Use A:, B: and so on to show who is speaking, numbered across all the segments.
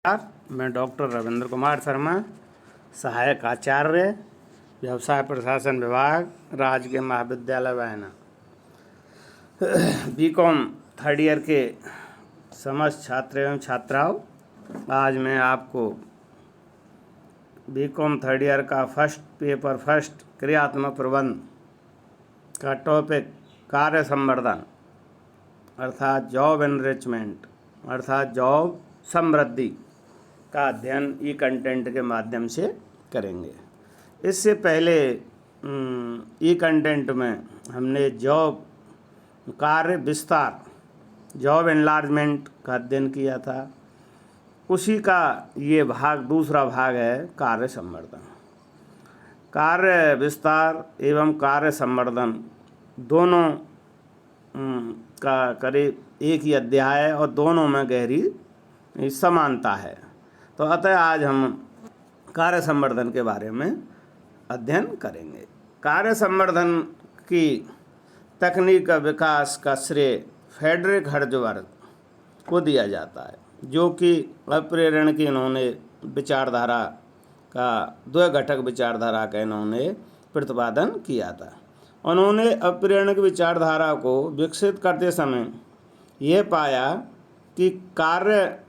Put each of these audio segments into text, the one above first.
A: मैं डॉक्टर रविंद्र कुमार शर्मा, सहायक आचार्य, व्यवसाय प्रशासन विभाग, राजकीय महाविद्यालय वायना। बीकॉम थर्ड ईयर के समस्त छात्र एवं छात्राओं, आज मैं आपको बीकॉम थर्ड ईयर का फर्स्ट क्रियात्मक प्रबंध का टॉपिक कार्य संवर्धन अर्थात जॉब एनरिचमेंट अर्थात जॉब समृद्धि का अध्ययन ई कंटेंट के माध्यम से करेंगे। इससे पहले ई कंटेंट में हमने जॉब कार्य विस्तार जॉब एनलार्जमेंट का अध्ययन किया था। उसी का ये दूसरा भाग है कार्य संवर्धन। कार्य विस्तार एवं कार्य संवर्धन दोनों का करीब एक ही अध्याय है और दोनों में गहरी समानता है। तो अतः आज हम कार्य संवर्धन के बारे में अध्ययन करेंगे। कार्य संवर्धन की तकनीक का विकास का श्रेय फ्रेडरिक हर्ट्ज़बर्ग को दिया जाता है, जो कि अप्रेरण की इन्होंने विचारधारा का द्वैघटक विचारधारा का इन्होंने प्रतिपादन किया था। उन्होंने अप्रेरणक विचारधारा को विकसित करते समय यह पाया कि कार्य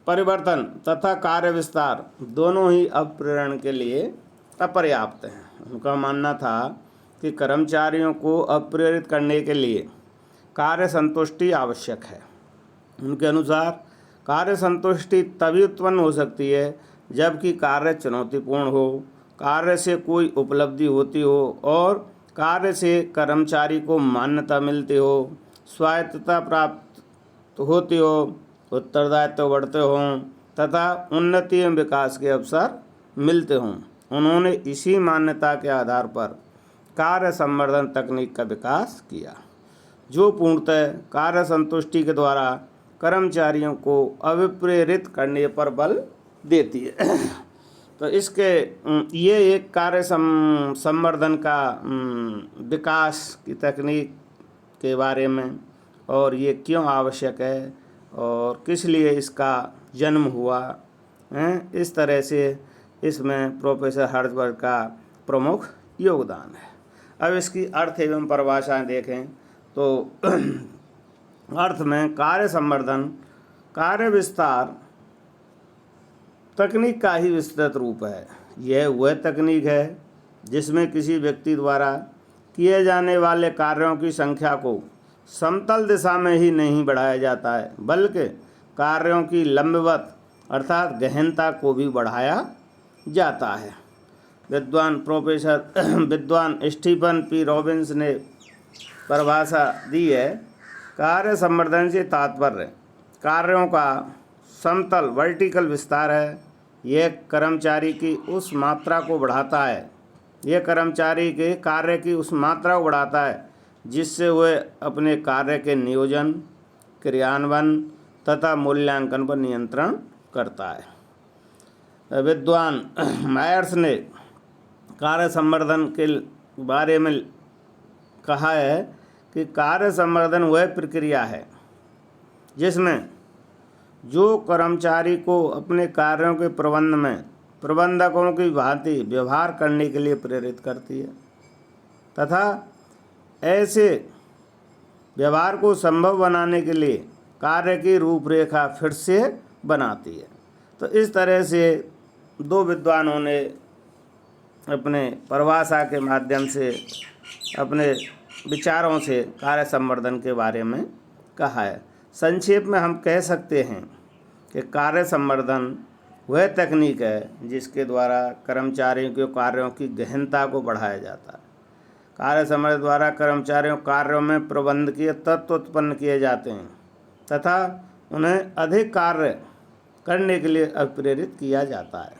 A: परिवर्तन तथा कार्य विस्तार दोनों ही अप्रेरण के लिए अपर्याप्त हैं। उनका मानना था कि कर्मचारियों को अप्रेरित करने के लिए कार्य संतुष्टि आवश्यक है। उनके अनुसार कार्य संतुष्टि तभी उत्पन्न हो सकती है जबकि कार्य चुनौतीपूर्ण हो, कार्य से कोई उपलब्धि होती हो और कार्य से कर्मचारी को मान्यता मिलती हो, स्वायत्तता प्राप्त होती हो, उत्तरदायित्व बढ़ते हों तथा उन्नति एवं विकास के अवसर मिलते हों। उन्होंने इसी मान्यता के आधार पर कार्य संवर्धन तकनीक का विकास किया, जो पूर्णतः कार्य संतुष्टि के द्वारा कर्मचारियों को अभिप्रेरित करने पर बल देती है। तो इसके ये एक कार्य संवर्धन का विकास की तकनीक के बारे में और ये क्यों आवश्यक है और किस लिए इसका जन्म हुआ है, इस तरह से इसमें प्रोफेसर हर्ट्ज़बर्ग का प्रमुख योगदान है। अब इसकी अर्थ एवं परिभाषाएं देखें तो अर्थ में कार्य संवर्धन कार्य विस्तार तकनीक का ही विस्तृत रूप है। यह वह तकनीक है जिसमें किसी व्यक्ति द्वारा किए जाने वाले कार्यों की संख्या को समतल दिशा में ही नहीं बढ़ाया जाता है, बल्कि कार्यों की लंबवत अर्थात गहनता को भी बढ़ाया जाता है। विद्वान स्टीफन पी रॉबिन्स ने परिभाषा दी है, कार्य संवर्धन से तात्पर्य कार्यों का समतल वर्टिकल विस्तार है। यह कर्मचारी की उस मात्रा को बढ़ाता है कार्य की उस मात्रा को बढ़ाता है जिससे वह अपने कार्य के नियोजन, क्रियान्वयन तथा मूल्यांकन पर नियंत्रण करता है। विद्वान मायर्स ने कार्य संवर्धन के बारे में कहा है कि कार्य संवर्धन वह प्रक्रिया है जिसमें जो कर्मचारी को अपने कार्यों के प्रबंध में प्रबंधकों की भांति व्यवहार करने के लिए प्रेरित करती है तथा ऐसे व्यवहार को संभव बनाने के लिए कार्य की रूपरेखा फिर से बनाती है। तो इस तरह से दो विद्वानों ने अपने परिभाषा के माध्यम से अपने विचारों से कार्य संवर्धन के बारे में कहा है। संक्षेप में हम कह सकते हैं कि कार्य संवर्धन वह तकनीक है जिसके द्वारा कर्मचारियों के कार्यों की गहनता को बढ़ाया जाता है। कार्य संवर्धन द्वारा कर्मचारियों कार्यों में प्रबंधकीय तत्व उत्पन्न किए जाते हैं तथा उन्हें अधिक कार्य करने के लिए अप्रेरित किया जाता है।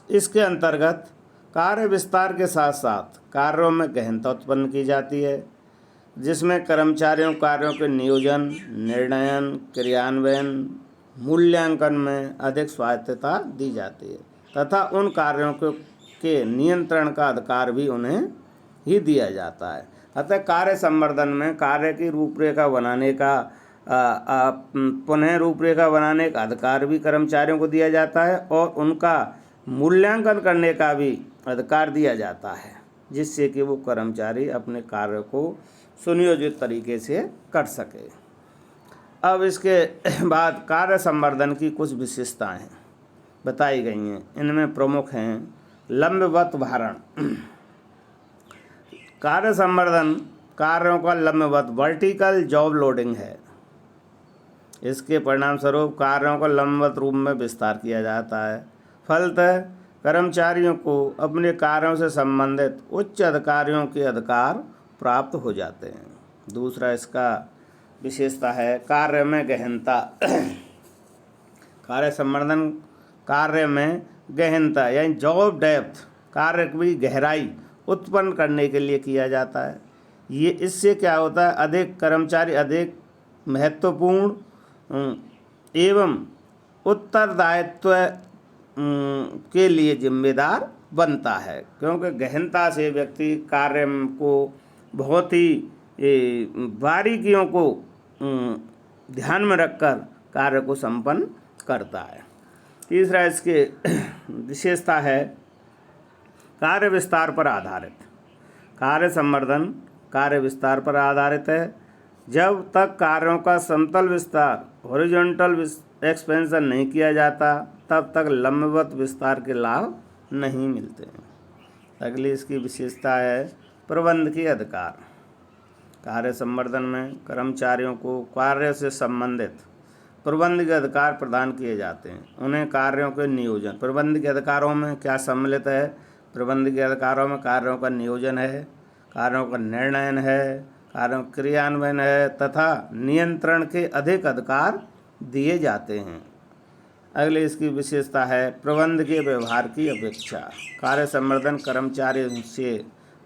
A: इसके अंतर्गत कार्य विस्तार के साथ साथ कार्यों में गहनता उत्पन्न की जाती है, जिसमें कर्मचारियों कार्यों के नियोजन, निर्णयन, क्रियान्वयन, मूल्यांकन में अधिक स्वायत्तता दी जाती है तथा उन कार्यों के नियंत्रण का अधिकार भी उन्हें ही दिया जाता है। अतः कार्य संवर्धन में कार्य की रूपरेखा बनाने का पुनः रूपरेखा बनाने का अधिकार भी कर्मचारियों को दिया जाता है और उनका मूल्यांकन करने का भी अधिकार दिया जाता है, जिससे कि वो कर्मचारी अपने कार्य को सुनियोजित तरीके से कर सके। अब इसके बाद कार्य संवर्धन की कुछ विशेषताएं बताई गई हैं। इनमें प्रमुख हैं लंबवत भारण। कार्य संवर्धन कार्यों का लंबवत वर्टिकल जॉब लोडिंग है। इसके परिणाम स्वरूप कार्यों का लंबवत रूप में विस्तार किया जाता है। फलतः कर्मचारियों को अपने कार्यों से संबंधित उच्च अधिकारियों के अधिकार प्राप्त हो जाते हैं। दूसरा इसका विशेषता है कार्य में गहनता। कार्य संवर्धन कार्य में गहनता यानी जॉब डेप्थ, कार्य की गहराई उत्पन्न करने के लिए किया जाता है। ये इससे क्या होता है, अधिक कर्मचारी अधिक महत्वपूर्ण एवं उत्तरदायित्व के लिए जिम्मेदार बनता है, क्योंकि गहनता से व्यक्ति कार्य को बहुत ही बारीकियों को ध्यान में रखकर कार्य को संपन्न करता है। तीसरा इसके विशेषता है कार्य विस्तार पर आधारित। कार्य संवर्धन कार्य विस्तार पर आधारित है। जब तक कार्यों का समतल विस्तार हॉरिजॉन्टल एक्सपेंशन नहीं किया जाता, तब तक लंबवत विस्तार के लाभ नहीं मिलते हैं। अगली इसकी विशेषता है प्रबंधकीय अधिकार। कार्य संवर्धन में कर्मचारियों को कार्य से संबंधित प्रबंधकीय अधिकार प्रदान किए जाते हैं। उन्हें कार्यों के नियोजन, प्रबंधकीय अधिकारों में क्या सम्मिलित है, प्रबंधकीय अधिकारों में कार्यों का नियोजन है, कार्यों का निर्णयन है, कार्यों का क्रियान्वयन है तथा नियंत्रण के अधिक अधिकार दिए जाते हैं। अगली इसकी विशेषता है प्रबंधकीय व्यवहार की अपेक्षा। कार्य संवर्धन कर्मचारियों से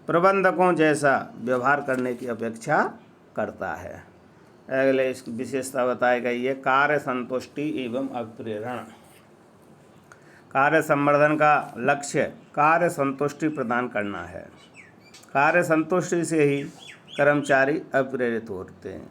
A: प्रबंधकों जैसा व्यवहार करने की अपेक्षा करता है। अगले इसकी विशेषता बताई गई है कार्य संतुष्टि एवं अभिप्रेरण। कार्य संवर्धन का लक्ष्य कार्य संतुष्टि प्रदान करना है। कार्य संतुष्टि से ही कर्मचारी अप्रेरित होते हैं।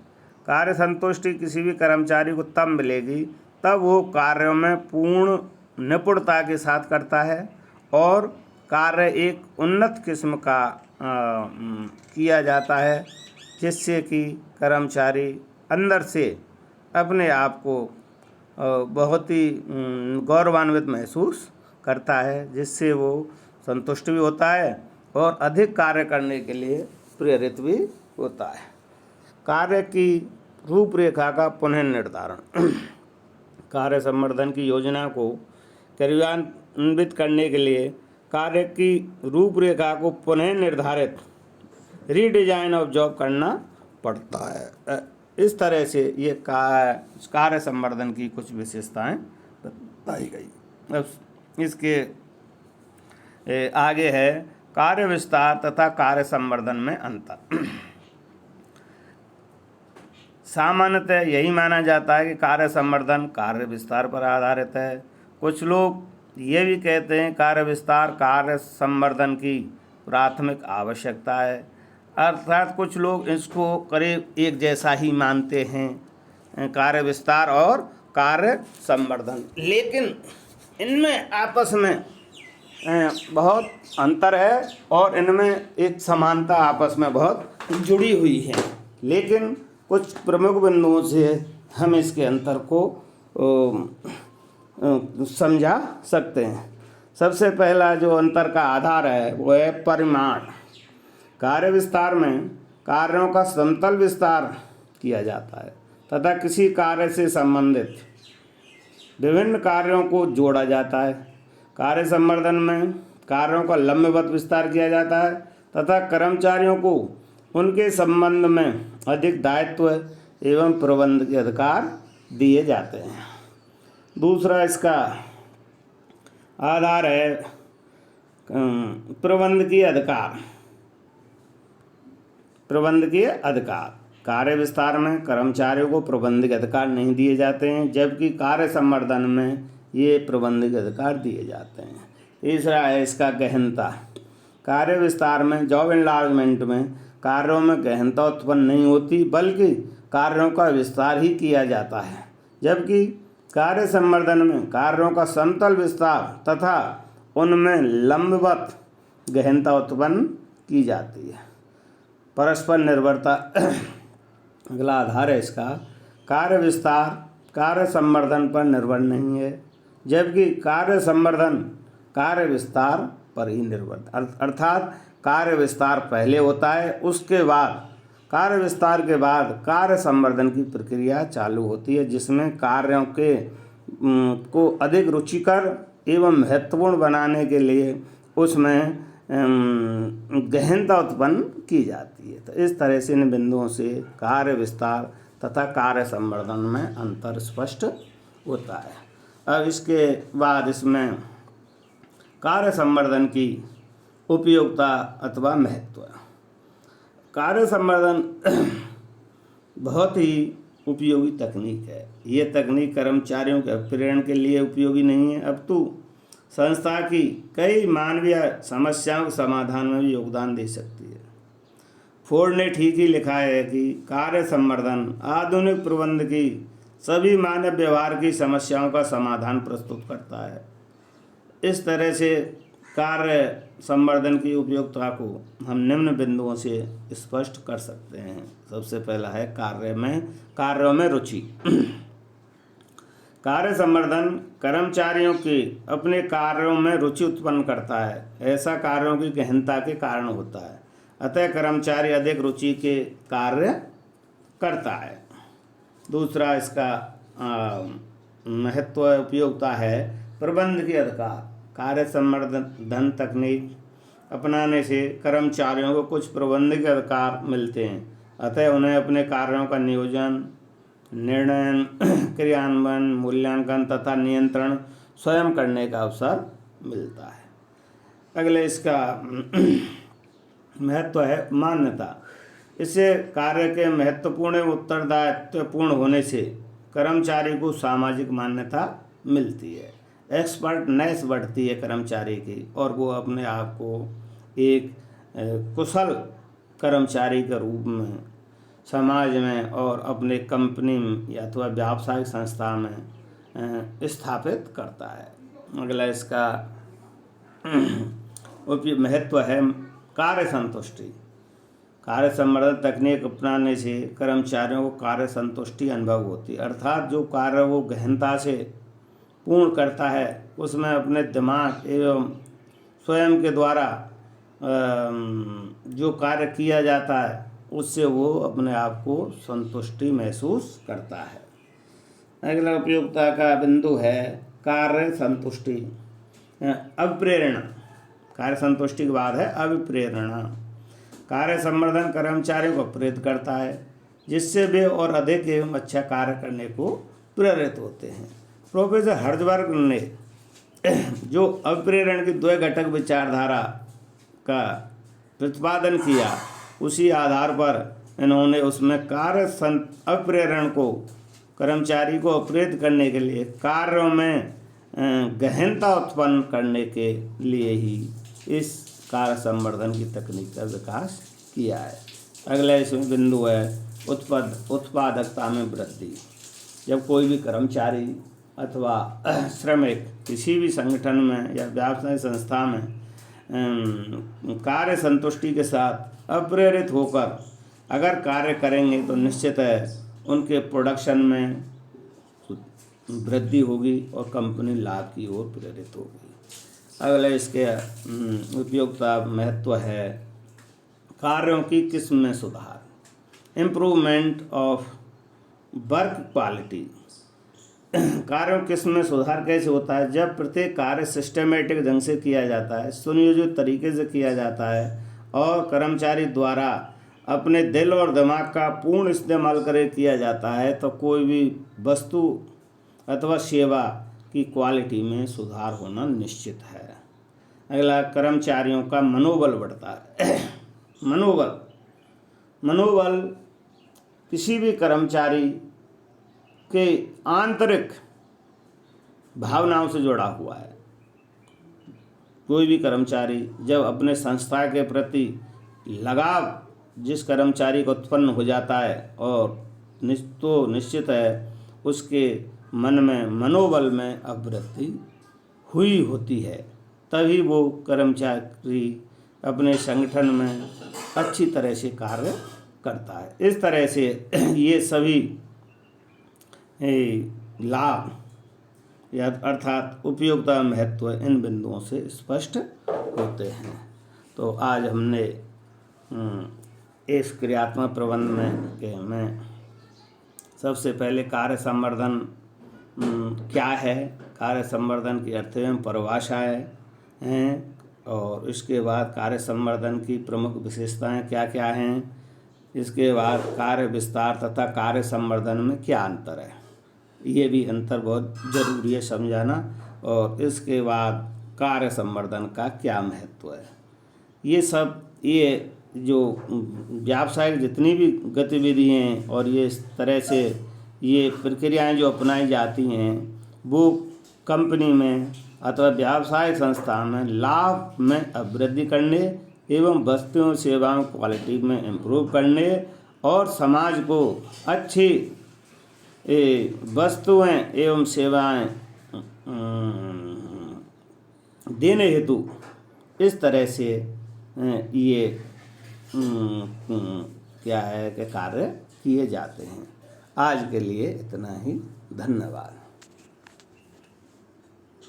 A: कार्य संतुष्टि किसी भी कर्मचारी को तब मिलेगी तब वो कार्यों में पूर्ण निपुणता के साथ करता है और कार्य एक उन्नत किस्म का किया जाता है, जिससे कि कर्मचारी अंदर से अपने आप को बहुत ही गौरवान्वित महसूस करता है, जिससे वो संतुष्ट भी होता है और अधिक कार्य करने के लिए प्रेरित भी होता है। कार्य की रूपरेखा का पुनः निर्धारण। कार्य संवर्धन की योजना को क्रियान्वित करने के लिए कार्य की रूपरेखा को पुनः निर्धारित रीडिजाइन ऑफ जॉब करना पड़ता है। इस तरह से ये कार्य संवर्धन की कुछ विशेषताएं बताई गई। अब इसके आगे है कार्य विस्तार तथा कार्य संवर्धन में अंतर। सामान्यतः यही माना जाता है कि कार्य संवर्धन कार्य विस्तार पर आधारित है। कुछ लोग ये भी कहते हैं कार्य विस्तार कार्य संवर्धन की प्राथमिक आवश्यकता है, अर्थात कुछ लोग इसको करीब एक जैसा ही मानते हैं, कार्य विस्तार और कार्य संवर्धन, लेकिन इनमें आपस में बहुत अंतर है और इनमें एक समानता आपस में बहुत जुड़ी हुई है। लेकिन कुछ प्रमुख बिंदुओं से हम इसके अंतर को समझा सकते हैं। सबसे पहला जो अंतर का आधार है वो है परिमाण। कार्य विस्तार में कार्यों का समतल विस्तार किया जाता है तथा किसी कार्य से संबंधित विभिन्न कार्यों को जोड़ा जाता है। कार्य संवर्धन में कार्यों का लंबवत विस्तार किया जाता है तथा कर्मचारियों को उनके संबंध में अधिक दायित्व एवं प्रबंध के अधिकार दिए जाते हैं। दूसरा इसका आधार है प्रबंधकीय अधिकार। प्रबंधकीय अधिकार कार्य विस्तार में कर्मचारियों को प्रबंधकीय अधिकार नहीं दिए जाते हैं, जबकि कार्य संवर्धन में ये प्रबंधकीय अधिकार दिए जाते हैं। तीसरा है इसका गहनता। कार्य विस्तार में जॉब एनलार्जमेंट में कार्यों में गहनता उत्पन्न नहीं होती, बल्कि कार्यों का विस्तार ही किया जाता है, जबकि कार्य संवर्धन में कार्यों का समतल विस्तार तथा उनमें लंबवत गहनता उत्पन्न की जाती है। परस्पर निर्भरता अगला आधार है इसका। कार्य विस्तार कार्य संवर्धन पर निर्भर नहीं है, जबकि कार्य संवर्धन कार्य विस्तार पर ही निर्भर, अर्थात कार्य विस्तार पहले होता है, उसके बाद कार्य विस्तार के बाद कार्य संवर्धन की प्रक्रिया चालू होती है, जिसमें कार्यों के को अधिक रुचिकर एवं महत्वपूर्ण बनाने के लिए उसमें गहनता उत्पन्न की जाती है। तो इस तरह से इन बिंदुओं से कार्य विस्तार तथा कार्य संवर्धन में अंतर स्पष्ट होता है। अब इसके बाद इसमें कार्य संवर्धन की उपयोगिता अथवा महत्व। कार्य संवर्धन बहुत ही उपयोगी तकनीक है। ये तकनीक कर्मचारियों के प्रेरण के लिए उपयोगी नहीं है, अपितु संस्था की कई मानवीय समस्याओं के समाधान में भी योगदान दे सकती है। फोर्ड ने ठीक ही लिखा है कि कार्य संवर्धन आधुनिक प्रबंध की सभी मानव व्यवहार की समस्याओं का समाधान प्रस्तुत करता है। इस तरह से कार्य संवर्धन की उपयोगिता को हम निम्न बिंदुओं से स्पष्ट कर सकते हैं। सबसे पहला है कार्यों में रुचि। कार्य संवर्धन कर्मचारियों के अपने कार्यों में रुचि उत्पन्न करता है। ऐसा कार्यों की गहनता के कारण होता है, अतः कर्मचारी अधिक रुचि के कार्य करता है। दूसरा इसका महत्व उपयोगिता है प्रबंध के अधिकार। कार्य संवर्धन तकनीक अपनाने से कर्मचारियों को कुछ प्रबंधकीय अधिकार मिलते हैं, अतः उन्हें अपने कार्यों का नियोजन, निर्णय, क्रियान्वयन, मूल्यांकन तथा नियंत्रण स्वयं करने का अवसर मिलता है। अगले इसका महत्व है मान्यता। इससे कार्य के महत्वपूर्ण एवं उत्तरदायित्वपूर्ण होने से कर्मचारी को सामाजिक मान्यता मिलती है। एक्सपर्टनेस बढ़ती है कर्मचारी की और वो अपने आप को एक कुशल कर्मचारी के रूप में समाज में और अपने कंपनी में या अथवा व्यावसायिक संस्था में स्थापित करता है। अगला इसका महत्व है कार्य संतुष्टि। कार्य संवर्धन तकनीक अपनाने से कर्मचारियों को कार्य संतुष्टि अनुभव होती है, अर्थात जो कार्य वो गहनता से पूर्ण करता है उसमें अपने दिमाग एवं स्वयं के द्वारा जो कार्य किया जाता है उससे वो अपने आप को संतुष्टि महसूस करता है। अगला उपयोगिता का बिंदु है कार्य संतुष्टि। अभिप्रेरणा। कार्य संतुष्टि के बाद है अभिप्रेरणा। कार्य संवर्धन कर्मचारियों को प्रेरित करता है, जिससे वे और अधिक एवं अच्छा कार्य करने को प्रेरित होते हैं। प्रोफेसर हर्जबर्ग ने जो अभिप्रेरण की द्वैघटक विचारधारा का प्रतिपादन किया, उसी आधार पर इन्होंने उसमें अभिप्रेरण को कर्मचारी को प्रेरित करने के लिए कार्यों में गहनता उत्पन्न करने के लिए ही इस कार्य संवर्धन की तकनीक का विकास किया है। अगला इसमें बिंदु है उत्पादकता में वृद्धि। जब कोई भी कर्मचारी अथवा श्रमिक किसी भी संगठन में या व्यावसायिक संस्था में कार्य संतुष्टि के साथ अप्रेरित होकर अगर कार्य करेंगे तो निश्चित है उनके प्रोडक्शन में वृद्धि होगी और कंपनी लाभ की ओर प्रेरित होगी। अगले इसके उपयोगिता महत्व है कार्यों की किस्म में सुधार। Improvement of work quality. कार्यों किस्म में सुधार कैसे होता है? जब प्रत्येक कार्य सिस्टमेटिक ढंग से किया जाता है, सुनियोजित तरीके से किया जाता है और कर्मचारी द्वारा अपने दिल और दिमाग का पूर्ण इस्तेमाल करके किया जाता है, तो कोई भी वस्तु अथवा सेवा की क्वालिटी में सुधार होना निश्चित है। अगला कर्मचारियों का मनोबल बढ़ता है। मनोबल किसी भी कर्मचारी के आंतरिक भावनाओं से जुड़ा हुआ है। कोई भी कर्मचारी जब अपने संस्था के प्रति लगाव जिस कर्मचारी को उत्पन्न हो जाता है और तो निश्चित है उसके मन में मनोबल में अभिवृद्धि हुई होती है, तभी वो कर्मचारी अपने संगठन में अच्छी तरह से कार्य करता है। इस तरह से ये सभी लाभ या अर्थात उपयोगिता महत्व इन बिंदुओं से स्पष्ट होते हैं। तो आज हमने इस क्रियात्मक प्रबंध में सबसे पहले कार्य संवर्धन क्या है, कार्य संवर्धन की अर्थ एवं परिभाषाएं हैं, और इसके बाद कार्य संवर्धन की प्रमुख विशेषताएं क्या क्या हैं, इसके बाद कार्य विस्तार तथा कार्य संवर्धन में क्या अंतर है, ये भी अंतर बहुत ज़रूरी है समझाना, और इसके बाद कार्य संवर्धन का क्या महत्व है। ये सब ये जो व्यावसायिक जितनी भी गतिविधि हैं और ये इस तरह से ये प्रक्रियाएं जो अपनाई जाती हैं वो कंपनी में अथवा व्यावसायिक संस्था में लाभ में अभिवृद्धि करने एवं वस्तुओं सेवाओं क्वालिटी में इम्प्रूव करने और समाज को अच्छी वस्तुएं एवं सेवाएं देने हेतु इस तरह से ये क्या है कि कार्य किए जाते हैं। आज के लिए इतना ही, धन्यवाद।